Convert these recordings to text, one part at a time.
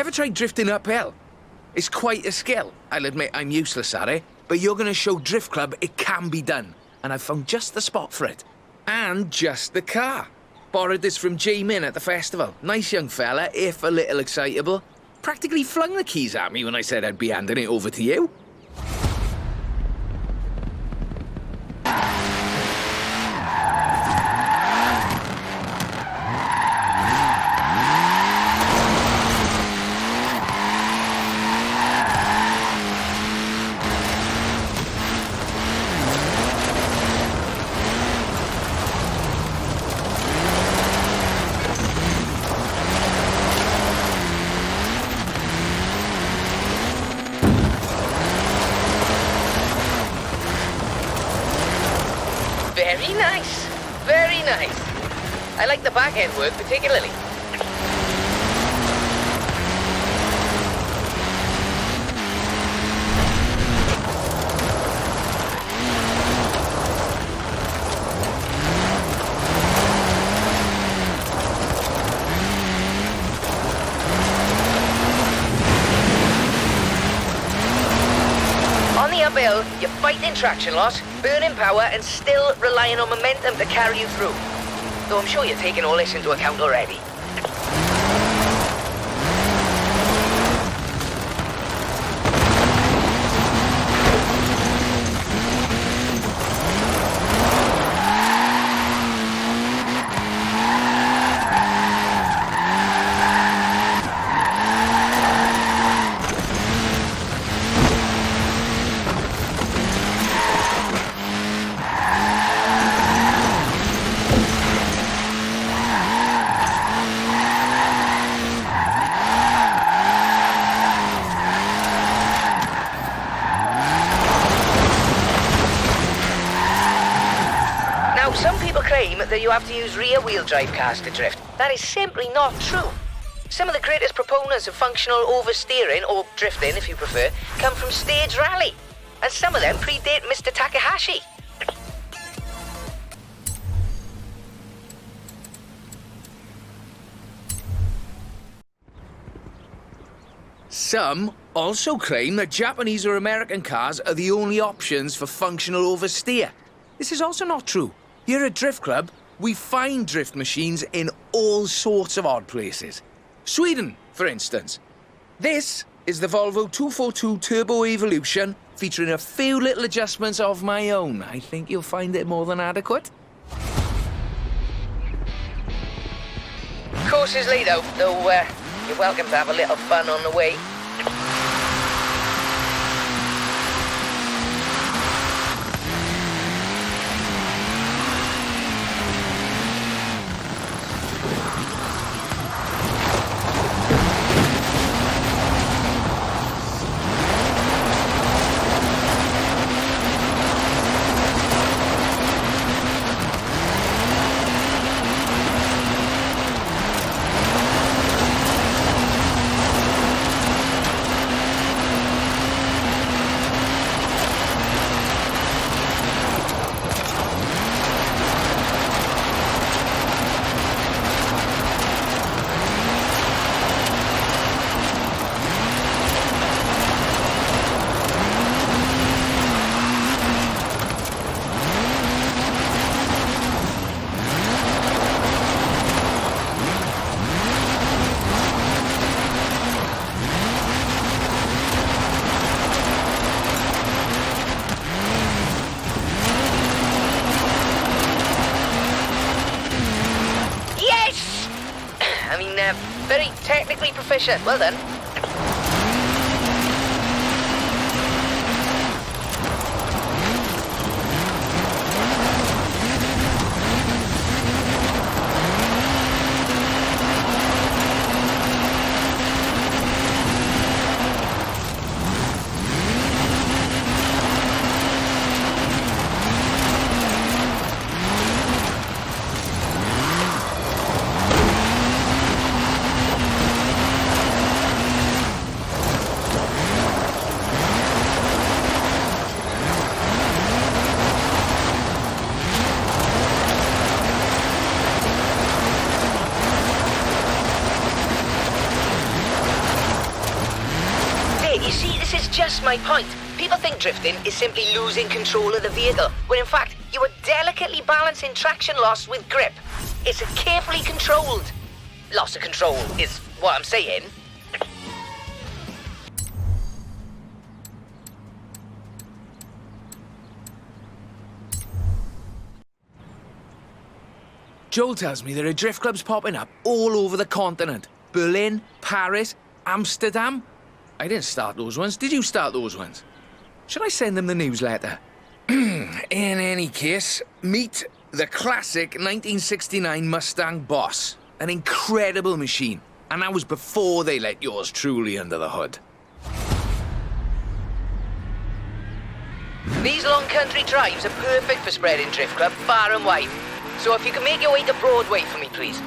Ever tried drifting uphill? It's quite a skill. I'll admit I'm useless at it, but you're going to show Drift Club it can be done. And I've found just the spot for it. And just the car. Borrowed this from J-Min at the festival. Nice young fella, if a little excitable. Practically flung the keys at me when I said I'd be handing it over to you. Very nice. Very nice. I like the back end work particularly. On the uphill, you're fighting traction loss, burning power, and still relying on momentum to carry you through. Though I'm sure you're taking all this into account already. Some people claim that you have to use rear-wheel drive cars to drift. That is simply not true. Some of the greatest proponents of functional oversteering, or drifting if you prefer, come from stage rally. And some of them predate Mr. Takahashi. Some also claim that Japanese or American cars are the only options for functional oversteer. This is also not true. Here at Drift Club, we find drift machines in all sorts of odd places. Sweden, for instance. This is the Volvo 242 Turbo Evolution, featuring a few little adjustments of my own. I think you'll find it more than adequate. Course is laid out, though you're welcome to have a little fun on the way. Very technically proficient. Well done. my point. People think drifting is simply losing control of the vehicle, when in fact, you are delicately balancing traction loss with grip. It's a carefully controlled loss of control, is what I'm saying. Joel tells me there are drift clubs popping up all over the continent. Berlin, Paris, Amsterdam. I didn't start those ones. Did you start those ones? Should I send them the newsletter? In any case, meet the classic 1969 Mustang Boss. An incredible machine. And that was before they let yours truly under the hood. These long country drives are perfect for spreading drift club far and wide. So if you can make your way to Broadway for me, please.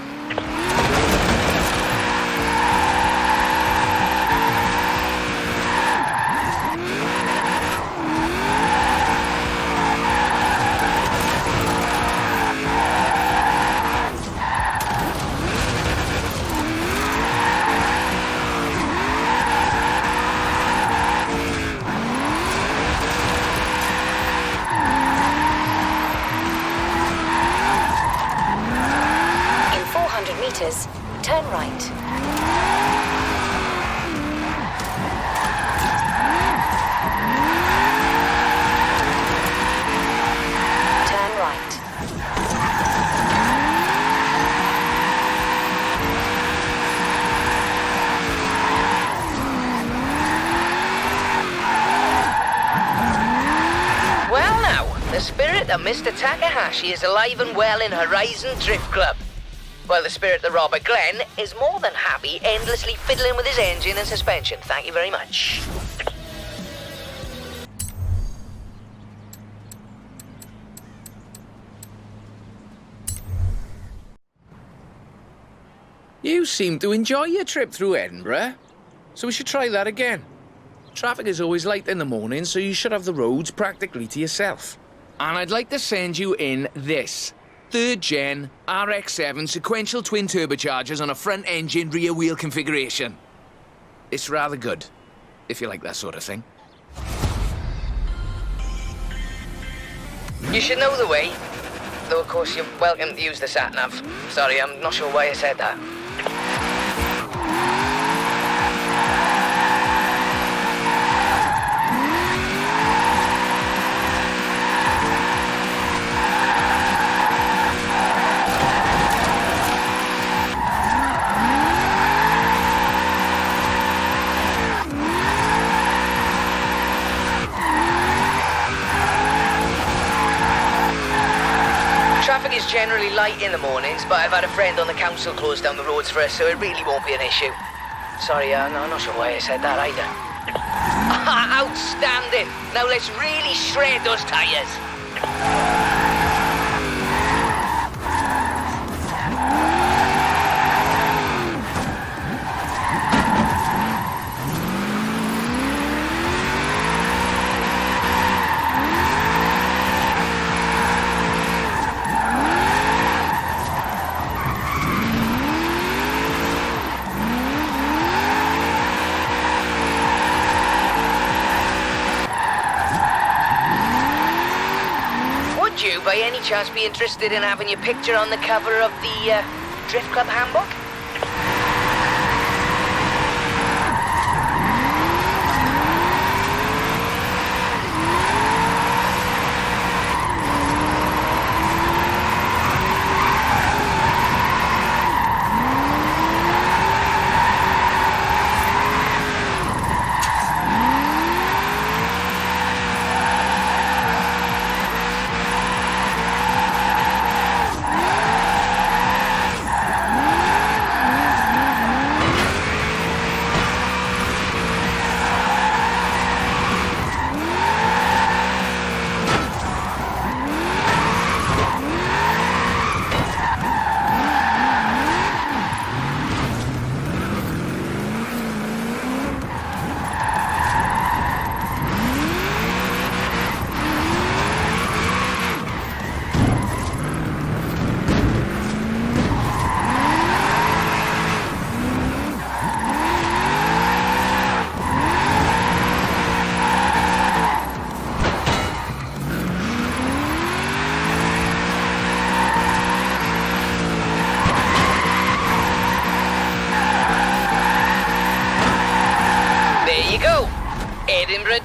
Turn right. Turn right. Well now, the spirit of Mr. Takahashi is alive and well in Horizon Drift Club. Well, the spirit of Robert Glenn is more than happy endlessly fiddling with his engine and suspension. Thank you very much. You seem to enjoy your trip through Edinburgh, so we should try that again. Traffic is always light in the morning, so you should have the roads practically to yourself. And I'd like to send you in this. 3rd gen RX-7 sequential twin turbochargers on a front engine rear wheel configuration. It's rather good, if you like that sort of thing. You should know the way. Though of course you're welcome to use the sat-nav. Sorry, I'm not sure why I said that. Traffic is generally light in the mornings, but I've had a friend on the council close down the roads for us, so it really won't be an issue. Sorry, I'm not sure why I said that either. Outstanding! Now let's really shred those tyres. Would you, by any chance, be interested in having your picture on the cover of the Drift Club handbook?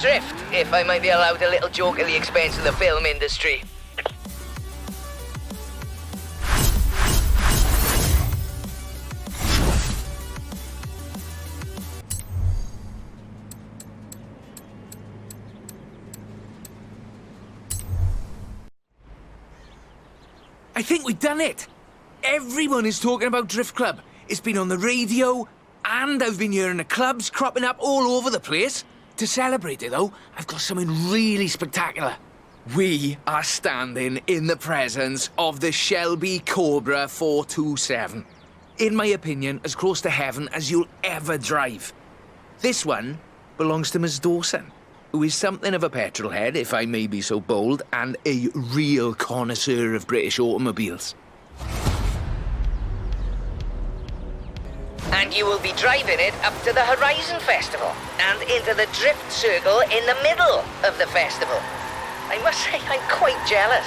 drift, if I might be allowed a little joke at the expense of the film industry. I think we've done it. Everyone is talking about Drift Club. It's been on the radio, and I've been hearing the clubs cropping up all over the place. To celebrate it, though, I've got something really spectacular. We are standing in the presence of the Shelby Cobra 427. In my opinion, as close to heaven as you'll ever drive. This one belongs to Miss Dawson, who is something of a petrol head, if I may be so bold, and a real connoisseur of British automobiles. And you will be driving it up to the Horizon Festival and into the drift circle in the middle of the festival. I must say, I'm quite jealous.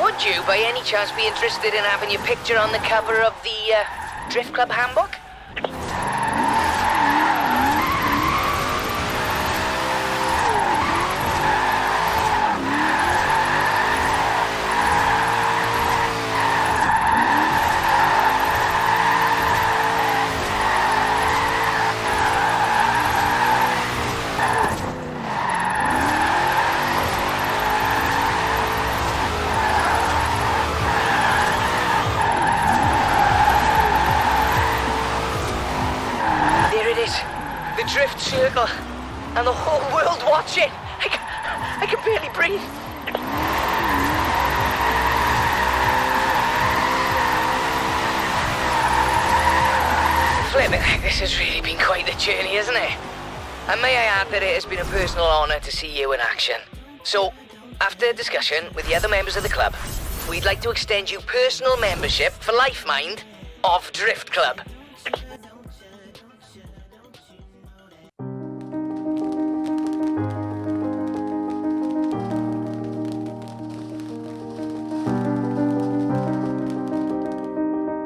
Would you, by any chance, be interested in having your picture on the cover of the Drift Club handbook? The drift circle, and the whole world watching. I can barely breathe. Flippin', this has really been quite the journey, hasn't it? And may I add that it has been a personal honour to see you in action. So, after discussion with the other members of the club, we'd like to extend you personal membership for life, mind, of Drift Club.